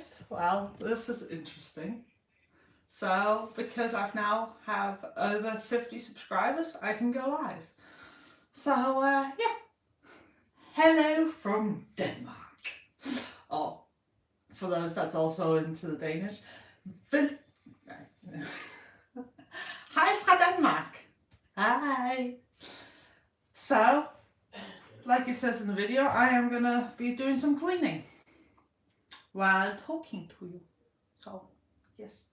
guys, well, this is interesting. So, because I've now have over 50 subscribers, I can go live. So, yeah. Hello from Denmark. Oh, for those that's also into the Danish. Hi fra Denmark. Hi. So, like it says in the video, I am gonna be doing some cleaning while talking to you. So, yes,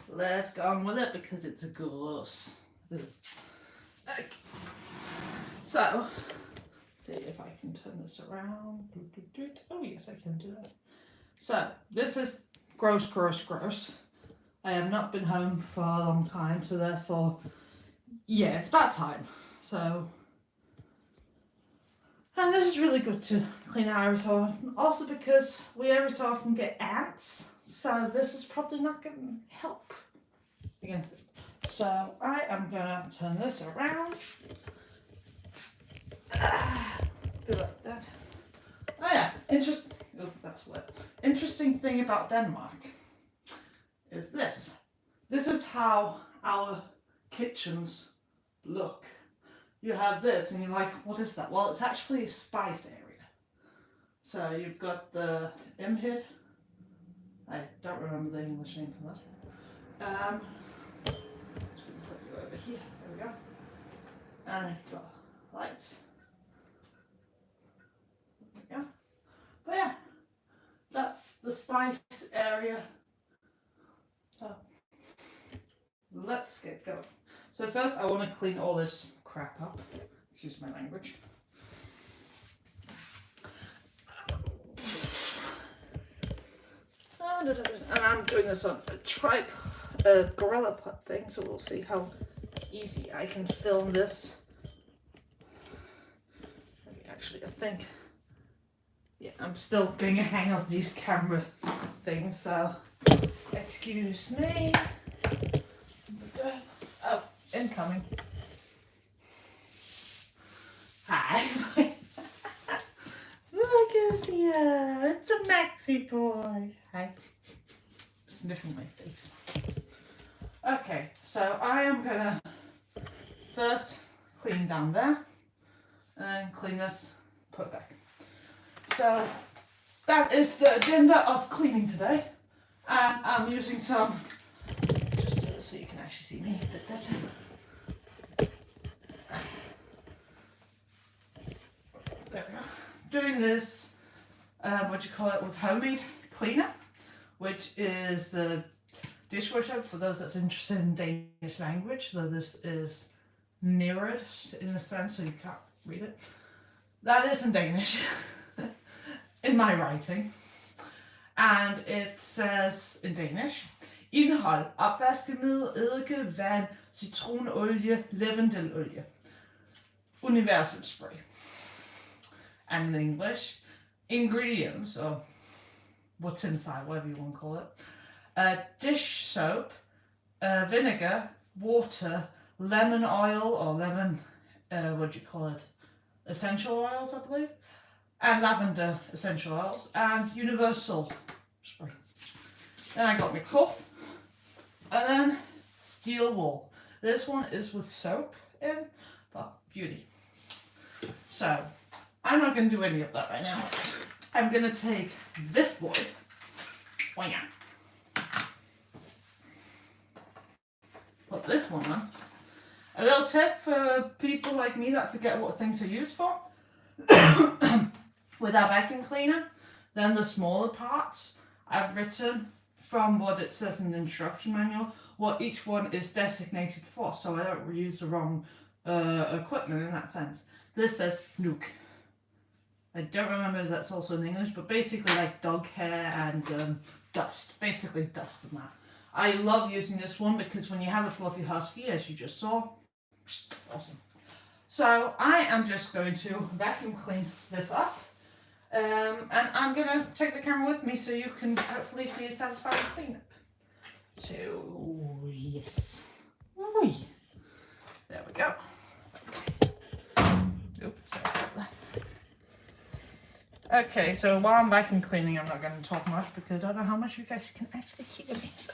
let's go on with it because it's gross. Okay. So, see if I can turn this around. Oh yes, I can do that. So, this is gross, gross, gross. I have not been home for a long time, so therefore, yeah, it's about time. So, and this is really good to clean out every so often. Also because we every so often get ants, so this is probably not going to help against it. So I am going to turn this around. Do like that. Oh yeah, oh, that's wet. Interesting thing about Denmark is this. This is how our kitchens look. You have this and you're like, what is that? Well, it's actually a spice area. So you've got the imhid. I don't remember the English name for that. Just gonna put you over here. There we go. And you've got lights. There we go. But yeah, that's the spice area. So let's get going. So first I want to clean all this crap up. Excuse my language. And I'm doing this on a gorilla pot thing, so we'll see how easy I can film this. Actually, I think, yeah, I'm still getting a hang of these camera things, so excuse me. Oh, incoming. Hi. Look who's here. It's a Maxi boy. Hi. Sniffing my face. Okay, so I am gonna first clean down there and then clean this, put it back. So that is the agenda of cleaning today. And I'm using some, just do it so you can actually see me a bit better. There we go. Doing this, with homemade cleaner, which is the dishwasher for those that's interested in Danish language, though this is mirrored in a sense so you can't read it. That is in Danish, in my writing. And it says in Danish, indhold, opvaskemiddel, eddike, vand, citronolie, lavendel-olie, universal spray. And in English, ingredients, or what's inside, whatever you want to call it. Dish soap, vinegar, water, lemon oil, or lemon, essential oils, I believe, and lavender essential oils, and universal spray. Then I got my cloth, and then steel wool. This one is with soap in, but beauty. So, I'm not going to do any of that right now. I'm going to take this boy. Oh yeah. Put this one on. A little tip for people like me that forget what things are used for. With our vacuum cleaner, then the smaller parts, I've written from what it says in the instruction manual, what each one is designated for, so I don't use the wrong equipment in that sense. This says fnuke. I don't remember if that's also in English, but basically like dog hair and dust. Basically dust and that. I love using this one because when you have a fluffy husky, as you just saw, awesome. So I am just going to vacuum clean this up. And I'm going to take the camera with me so you can hopefully see a satisfying cleanup. So, yes. Ooh. There we go. Okay. Oops, sorry about Okay, so while I'm vacuum cleaning, I'm not going to talk much because I don't know how much you guys can actually hear me, so.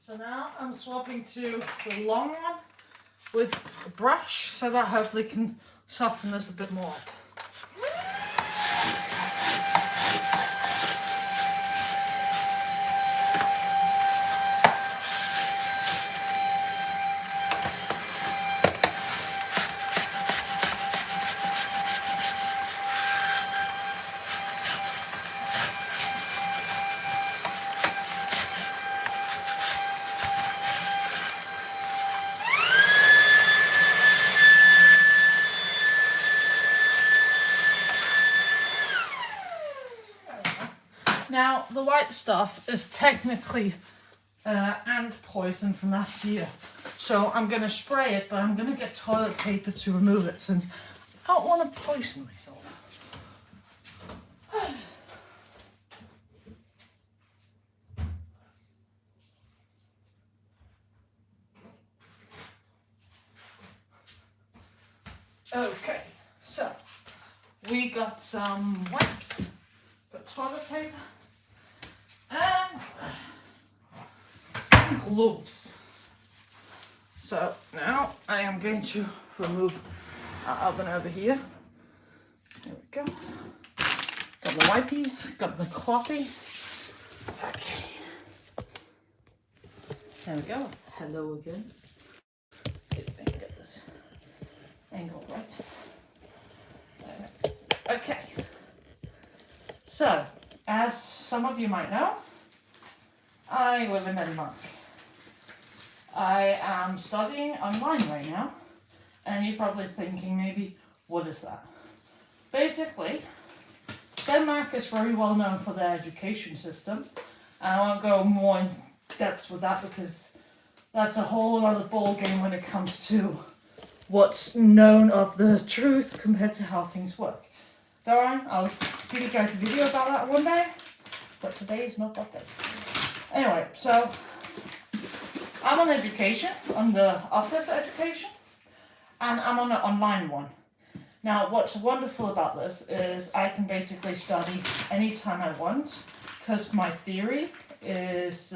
So now I'm swapping to the long one with a brush so that hopefully can soften this a bit more. Now, the white stuff is technically ant poison from that here. So I'm going to spray it, but I'm going to get toilet paper to remove it since I don't want to poison myself. Okay, so we got some wipes, got toilet paper, and some gloves. So now I am going to remove our oven over here. There we go. Got the wipies, got the clothie. Okay. There we go. Hello again. Let's see if I can get this angle right. Okay. So, as some of you might know, I live in Denmark. I am studying online right now, and you're probably thinking maybe, what is that? Basically, Denmark is very well known for their education system, and I won't go more in depth with that because that's a whole other ball game when it comes to what's known of the truth compared to how things work. Don't worry, I'll give you guys a video about that one day, but today is not that day. Anyway, so I'm on education, on the office education, and I'm on an online one. Now, what's wonderful about this is I can basically study anytime I want, because my theory is,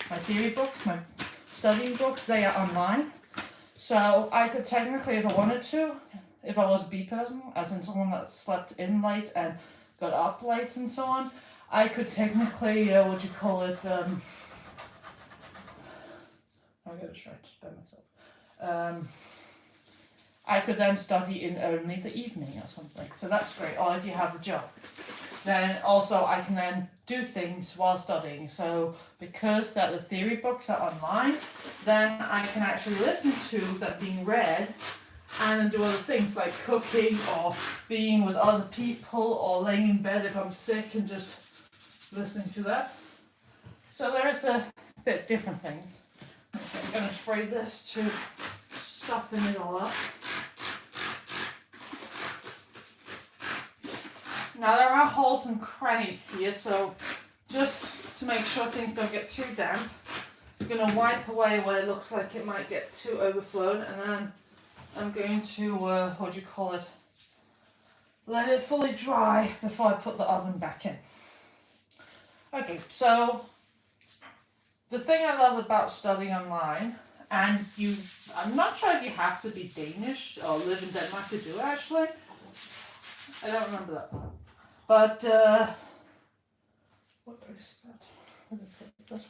my theory books, my studying books, they are online. So I could technically, if I wanted to, if I was a B person, as in someone that slept in late and got up late and so on, I could technically, what do you call it, I got distracted by myself. I could then study in only the evening or something. So that's great, or if you have a job. Then also I can then do things while studying. So because that the theory books are online, then I can actually listen to them being read and then do other things like cooking or being with other people or laying in bed if I'm sick and just listening to that. So there's a bit different things. Okay, I'm going to spray this to soften it all up. Now there are holes and crannies here, so just to make sure things don't get too damp, going to wipe away where it looks like it might get too overflown, and then I'm going to, what do you call it, let it fully dry before I put the oven back in. Okay, so the thing I love about studying online, and I'm not sure if you have to be Danish or live in Denmark to do it actually. I don't remember that part. But, what is that? This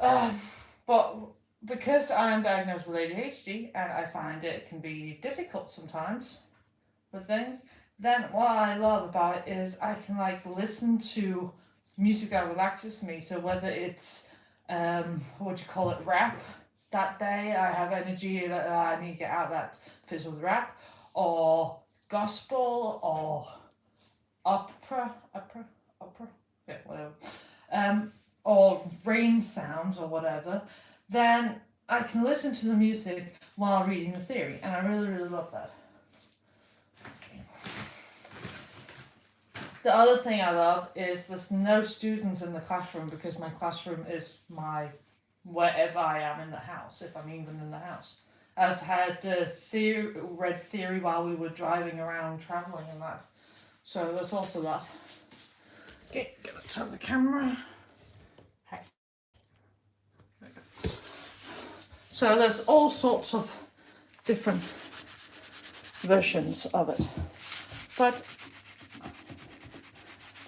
one. But because I'm diagnosed with ADHD and I find it can be difficult sometimes with things, then what I love about it is I can like listen to music that relaxes me. So whether it's what do you call it, rap, that day I have energy that I need to get out that fits with rap, or gospel, or opera, yeah, whatever, or rain sounds or whatever, then I can listen to the music while reading the theory, and I really, really love that. Okay. The other thing I love is there's no students in the classroom, because my classroom is wherever I am in the house, if I'm even in the house. I've had read theory while we were driving around, travelling and that. So there's also that. Okay, gonna turn the camera. Hey. There we go. So there's all sorts of different versions of it. But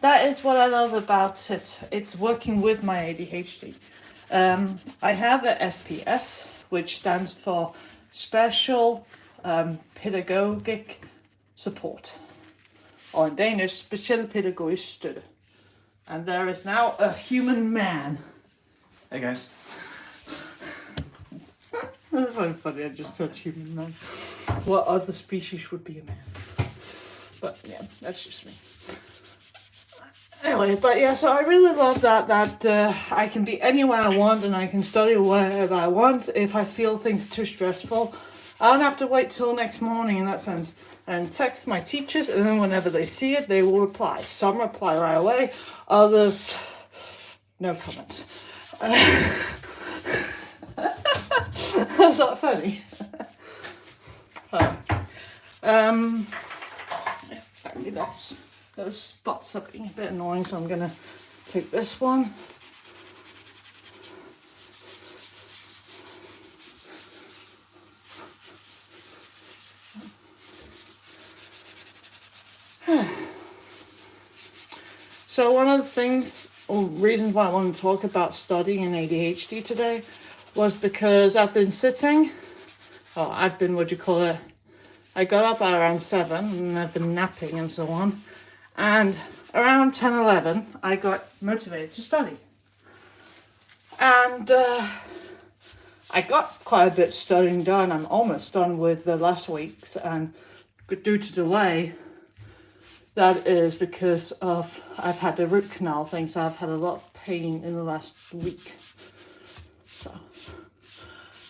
that is what I love about it. It's working with my ADHD. I have a SPS, which stands for Special Pedagogic Support, or in Danish, Special Pædagogisk Støtte. And there is now a human man. Hey guys. That's very funny, I just said human man. What other species would be a man? But yeah, that's just me. Anyway, but yeah, so I really love that I can be anywhere I want and I can study wherever I want. If I feel things too stressful, I don't have to wait till next morning in that sense and text my teachers, and then whenever they see it, they will reply. Some reply right away, others, no comment. That's not funny. Actually, those spots are being a bit annoying, so I'm gonna take this one. So one of the things or reasons why I want to talk about studying and ADHD today was because I've been what do you call it, I got up at around 7 and I've been napping and so on, and around 10-11 I got motivated to study, and I got quite a bit of studying done. I'm almost done with the last week's, and due to delay, that is because of I've had a root canal thing, so I've had a lot of pain in the last week. So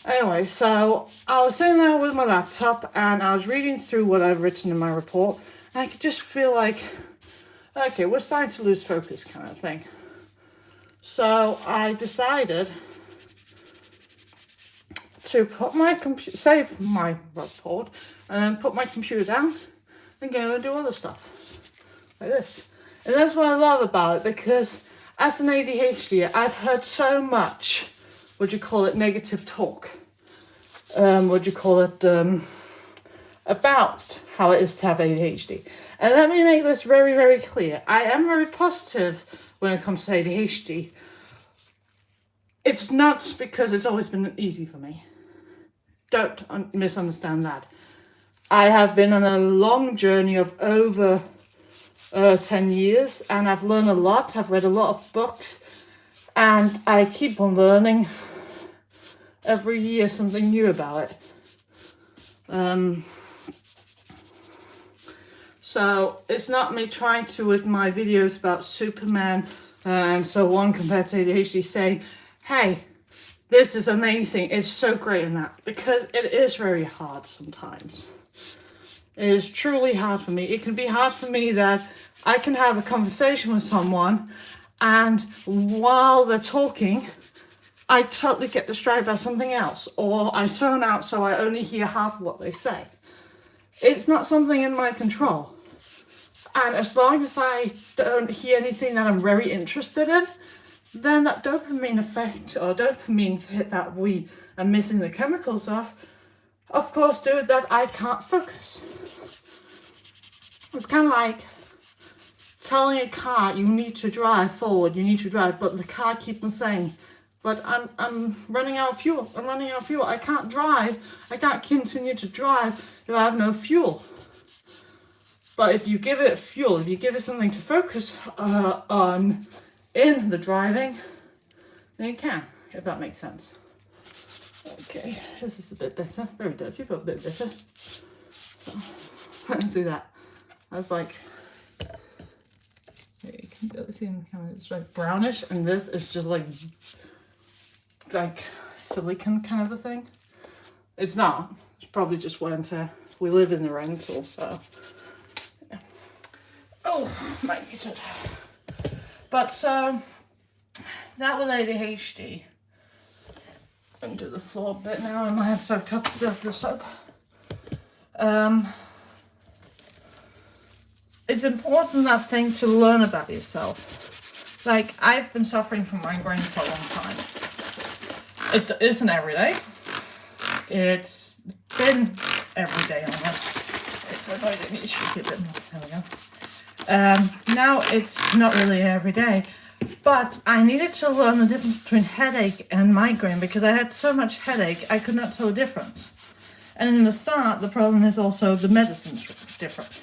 anyway, so I was sitting there with my laptop and I was reading through what I've written in my report, and I could just feel like, okay, we're starting to lose focus kind of thing. So I decided to put my save my report, and then put my computer down and go and do other stuff. Like this. And that's what I love about it, because as an ADHD, I've heard so much, negative talk. About how it is to have ADHD. And let me make this very, very clear. I am very positive when it comes to ADHD. It's not because it's always been easy for me. Don't misunderstand that. I have been on a long journey of over 10 years, and I've learned a lot. I've read a lot of books, and I keep on learning every year something new about it. So it's not me trying to, with my videos about Superman and so on compared to ADHD, saying, hey, this is amazing, it's so great in that, because it is very hard sometimes. It is truly hard for me. It can be hard for me that I can have a conversation with someone, and while they're talking, I totally get distracted by something else, or I zone out so I only hear half what they say. It's not something in my control. And as long as I don't hear anything that I'm very interested in, then that dopamine effect or dopamine hit that we are missing the chemicals of course, do that I can't focus. It's kind of like telling a car you need to drive forward, you need to drive, but the car keeps on saying, but I'm running out of fuel, I'm running out of fuel, I can't drive, I can't continue to drive if I have no fuel. But if you give it fuel, if you give it something to focus on in the driving, then you can, if that makes sense. Okay, this is a bit better, very dirty, but a bit better. So, let's see that. That's like, you can barely see in the camera, it's like brownish, and this is just like silicone kind of a thing. It's not, it's probably just winter. We live in the rental, so. Yeah. Oh, my knees hurt. But so, that was ADHD. Into the floor bit now, and my head's soaked up with the soap. It's important, that thing, to learn about yourself. Like, I've been suffering from migraine for a long time. It isn't every day. It's been every day almost. It's a bit a bit more. There we go. Now it's not really every day. But I needed to learn the difference between headache and migraine because I had so much headache, I could not tell the difference. And in the start, the problem is also the medicine's different.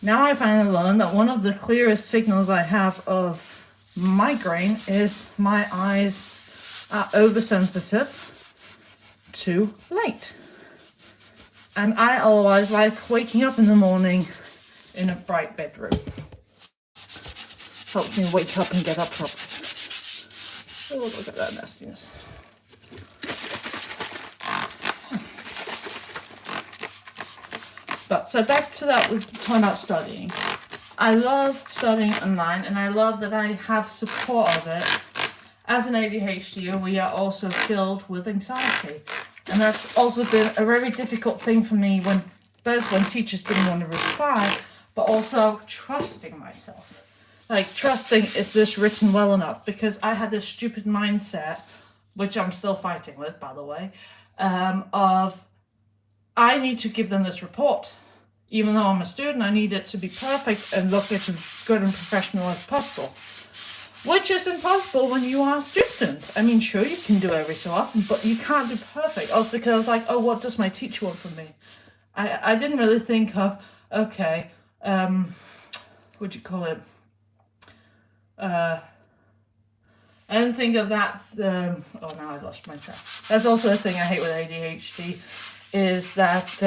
Now I finally learned that one of the clearest signals I have of migraine is my eyes are oversensitive to light. And I otherwise like waking up in the morning in a bright bedroom. Helps me wake up and get up properly. Oh, look at that nastiness. But so back to that, we're talking about studying. I love studying online, and I love that I have support of it. As an ADHD, we are also filled with anxiety. And that's also been a very difficult thing for me when teachers didn't want to reply, but also trusting myself. Like, trusting, is this written well enough? Because I had this stupid mindset, which I'm still fighting with, by the way, of I need to give them this report. Even though I'm a student, I need it to be perfect and look as good and professional as possible. Which is impossible when you are a student. I mean, sure, you can do every so often, but you can't do perfect. Also because I was like, oh, what does my teacher want from me? I didn't really think of, okay, what'd you call it? I didn't think of that. Oh, now I lost my track. That's also a thing I hate with ADHD, is that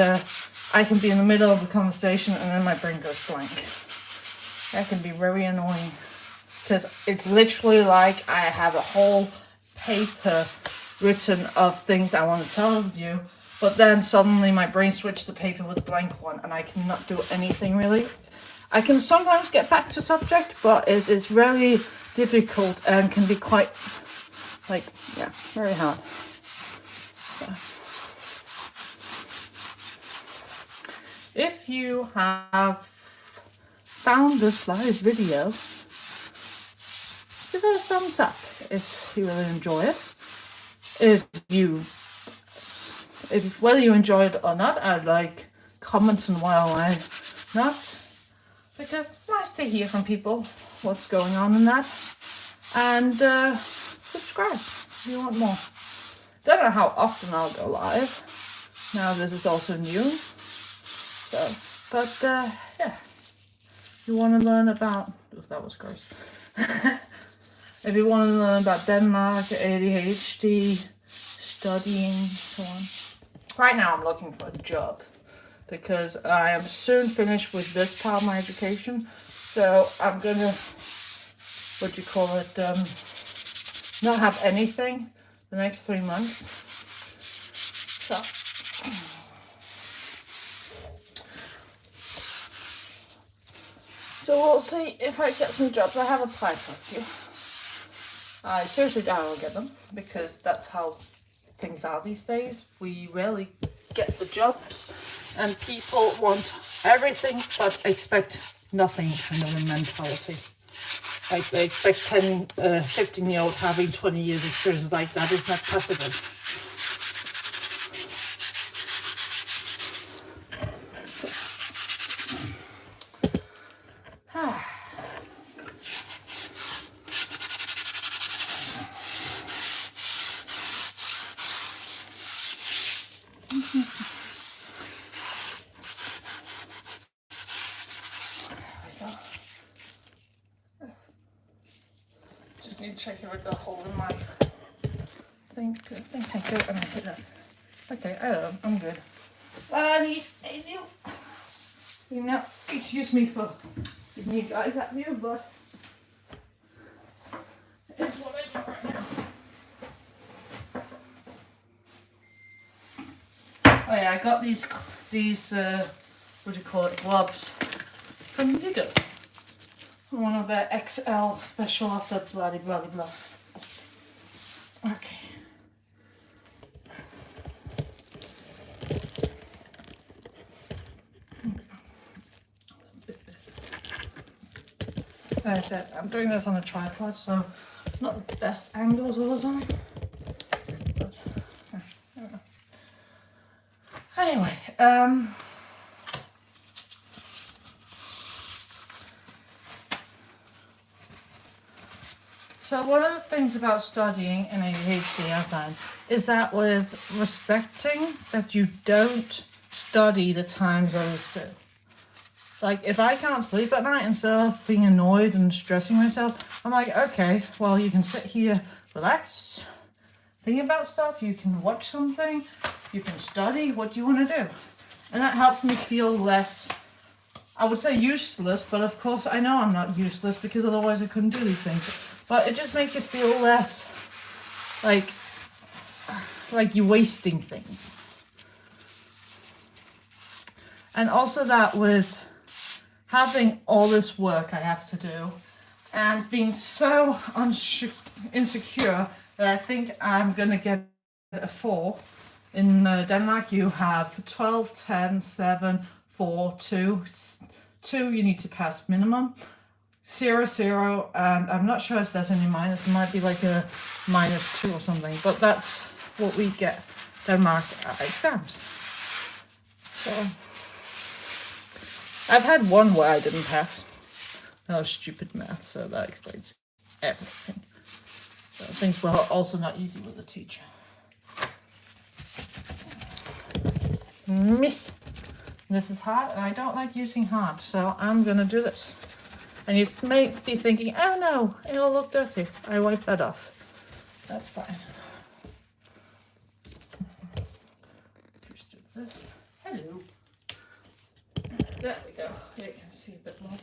I can be in the middle of a conversation and then my brain goes blank. That can be very annoying because it's literally like I have a whole paper written of things I want to tell you, but then suddenly my brain switched the paper with a blank one and I cannot do anything really. I can sometimes get back to subject, but it is very difficult and can be quite, very hard. So, if you have found this live video, give it a thumbs up if you really enjoy it. Whether you enjoy it or not, I'd like comments and why not. Because it's nice to hear from people what's going on in that. And subscribe if you want more. Don't know how often I'll go live. Now this is also new. So, but yeah. If you want to learn about, that was gross. If you want to learn about Denmark, ADHD, studying, so on. Right now I'm looking for a job because I am soon finished with this part of my education. So I'm gonna, not have anything the next 3 months. So we'll see if I get some jobs. I have applied for a few. I seriously doubt I'll get them, because that's how things are these days. We rarely get the jobs, and people want everything but expect nothing kind of a mentality. Like they expect 15-year-old having 20 years experience. Like, that is not possible. Just need to check if I got a hole in my thing. I think I do, and I hit that. Okay, I'm good. But I need a new, you know, excuse me for giving you guys that view, but it's what I do right now. Oh yeah, I got these what do you call it, gloves from Lidl. One of their XL special offer, blah blah blah. Okay. Like I said, I'm doing this on a tripod, so not the best angles all the time. But, I don't know. Anyway, so one of the things about studying in ADHD I find is that with respecting that you don't study the times others do. Like, if I can't sleep at night, instead of being annoyed and stressing myself, I'm like, okay, well, you can sit here, relax, think about stuff, you can watch something, you can study, what do you want to do? And that helps me feel less, I would say useless, but of course I know I'm not useless, because otherwise I couldn't do these things. But it just makes you feel less like you're wasting things. And also that with having all this work I have to do and being so insecure that I think I'm going to get a 4. In Denmark you have 12, 10, 7, 4, 2. 2 you need to pass minimum. 0, 0, and I'm not sure if there's any minus. It might be like a -2 or something, but that's what we get Denmark exams. So I've had one where I didn't pass. That was stupid math, so that explains everything. So things were also not easy with the teacher. Miss. This is hard, and I don't like using hard, so I'm gonna do this. And you may be thinking, oh no, it'll look dirty. I wipe that off. That's fine. Just do this. Hello. There we go. You can see a bit more.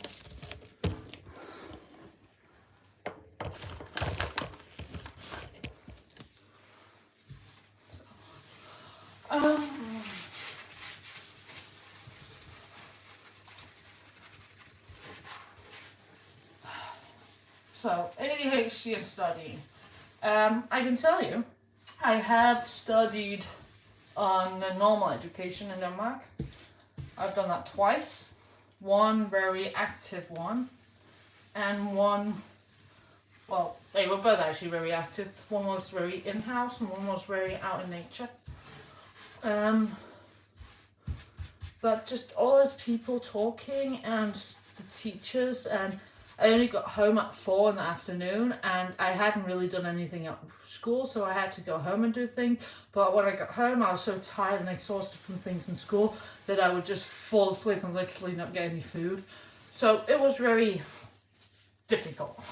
So, ADHD and studying. I can tell you, I have studied on the normal education in Denmark. I've done that twice. One very active one, and one, well, they were both actually very active. One was very in-house and one was very out in nature. But just all those people talking and the teachers, and I only got home at 4 in the afternoon, and I hadn't really done anything at school, so I had to go home and do things. But when I got home, I was so tired and exhausted from things in school that I would just fall asleep and literally not get any food. So it was very difficult.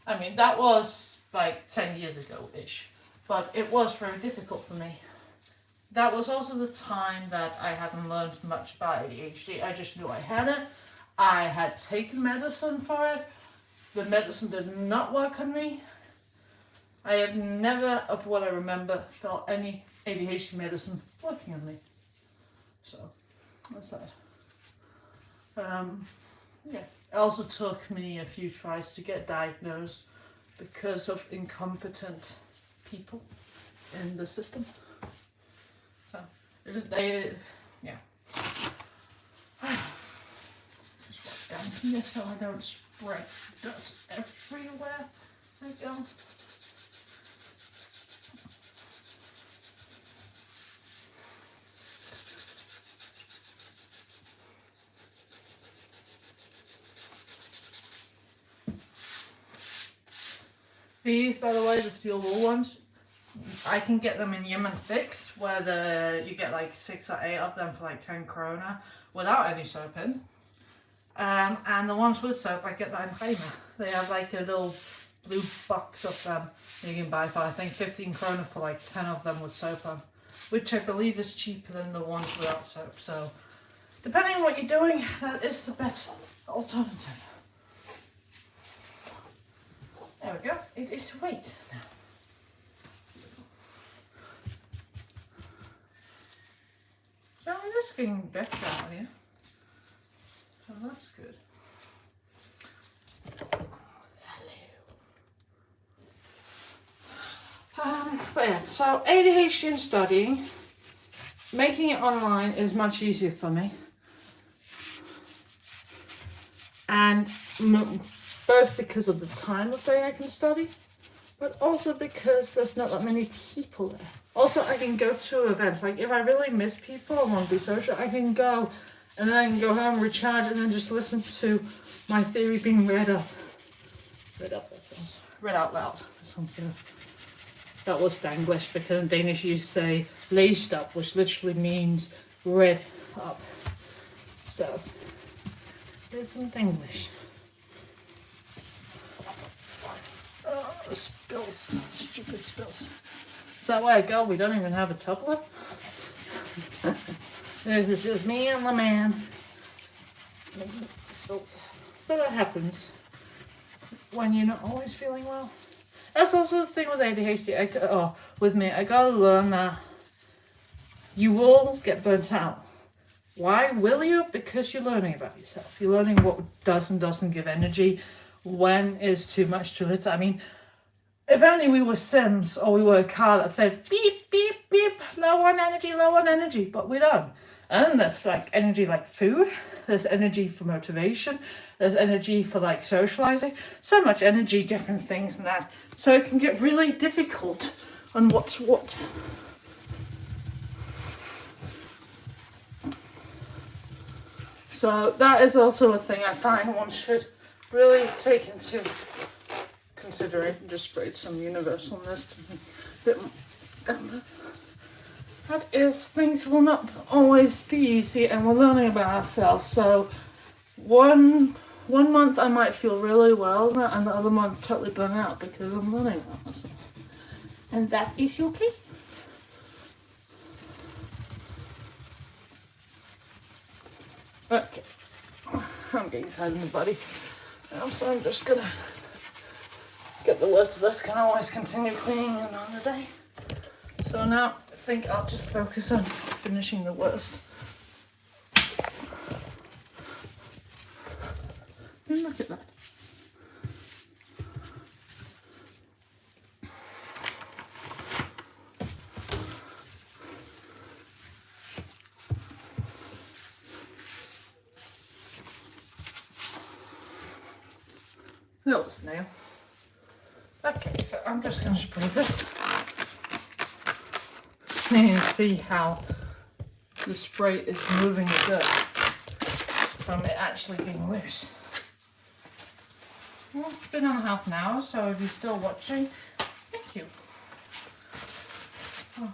I mean, that was like 10 years ago-ish, but it was very difficult for me. That was also the time that I hadn't learned much about ADHD. I just knew I had it. I had taken medicine for it. The medicine did not work on me. I have never, of what I remember, felt any ADHD medicine working on me. So, that's that. Yeah. It also took me a few tries to get diagnosed because of incompetent people in the system. So, yeah. Just walk down here so I don't spread dirt everywhere I go. These, by the way, the steel wool ones, I can get them in Yemen Fix, where you get like 6 or 8 of them for like 10 krona without any soap in. And the ones with soap, I get that in Fema. They have like a little blue box of them you can buy for, I think, 15 krona for like 10 of them with soap on, which I believe is cheaper than the ones without soap. So, depending on what you're doing, that is the better alternative. There we go. It is weight now. So it is getting better out here. So that's good. Hello. But yeah, so ADHD and studying, making it online is much easier for me. And both because of the time of day I can study, but also because there's not that many people there. Also, I can go to events. Like, if I really miss people and want to be social, I can go, and then I can go home, recharge, and then just listen to my theory being read out loud. That was Danglish, because in Danish you say læst up, which literally means read up. So, there's some English. Spills. Stupid spills. Is that where I go? We don't even have a tumbler. This is just me and the man. But that happens when you're not always feeling well. That's also the thing with ADHD. With me, I gotta learn that you will get burnt out. Why will you? Because you're learning about yourself. You're learning what does and doesn't give energy. When is too much, too little. I mean, if only we were Sims or we were a car that said beep, beep, beep, low on energy, but we don't. And then there's like energy like food, there's energy for motivation, there's energy for like socializing, so much energy, different things and that. So it can get really difficult on what's what. So that is also a thing I find one should really take into consideration. Just sprayed some universal mist. That is, things will not always be easy, and we're learning about ourselves. So one month I might feel really well, and the other month totally burn out because I'm learning about myself. And that is okay. Okay, I'm getting tired in the body. So I'm just gonna get the worst of this. Can always continue cleaning another day. So now I think I'll just focus on finishing the worst. And look at that. That was a nail. Okay, so I'm just going to spray this. You can see how the spray is moving the dirt from it actually being loose. Well, it's been on half an hour, so if you're still watching, thank you. Oh.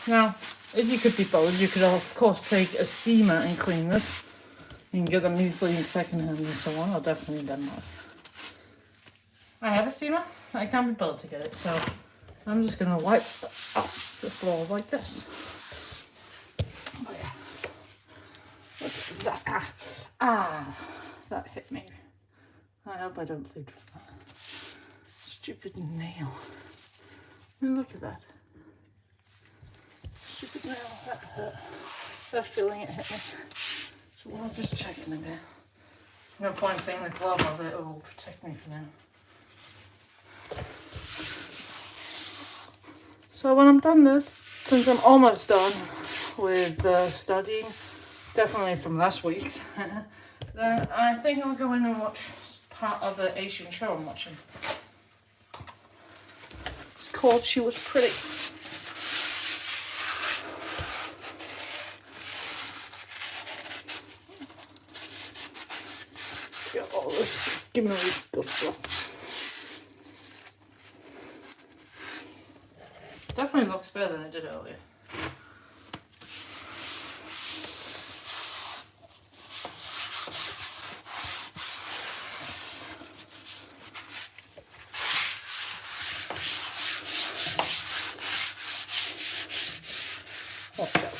Now, if you could be bothered, you could of course take a steamer and clean this. You can get them easily in second-hand and so on, or definitely in Denmark. I have a steamer. I can't be bothered to get it, so I'm just going to wipe off the floor like this. Oh yeah. Look at that. That hit me. I hope I don't bleed from that. Stupid nail. I mean, look at that. Stupid nail. That hurt. of feeling it hit me. So we'll just check in a bit. No point saying the glove of it will protect me for now. So when I'm done this, since I'm almost done with studying, definitely from last week's, then I think I'll go in and watch part of the Asian show I'm watching. It's called She Was Pretty. Got all this giving away good stuff. Definitely looks better than it did earlier.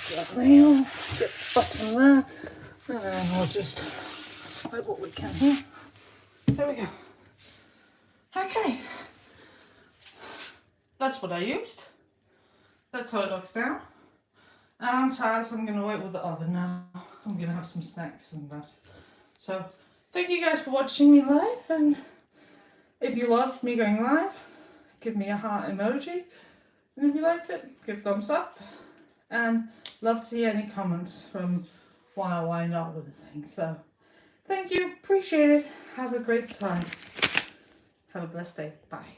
Get that nail, get the button there, and then we'll just wipe what we can here. There we go. Okay. That's what I used. That's how it looks now. I'm tired, so I'm going to wait with the oven now. I'm going to have some snacks and that. So, thank you guys for watching me live. And if you loved me going live, give me a heart emoji. And if you liked it, give a thumbs up. And love to hear any comments from why not with the thing. So, thank you. Appreciate it. Have a great time. Have a blessed day. Bye.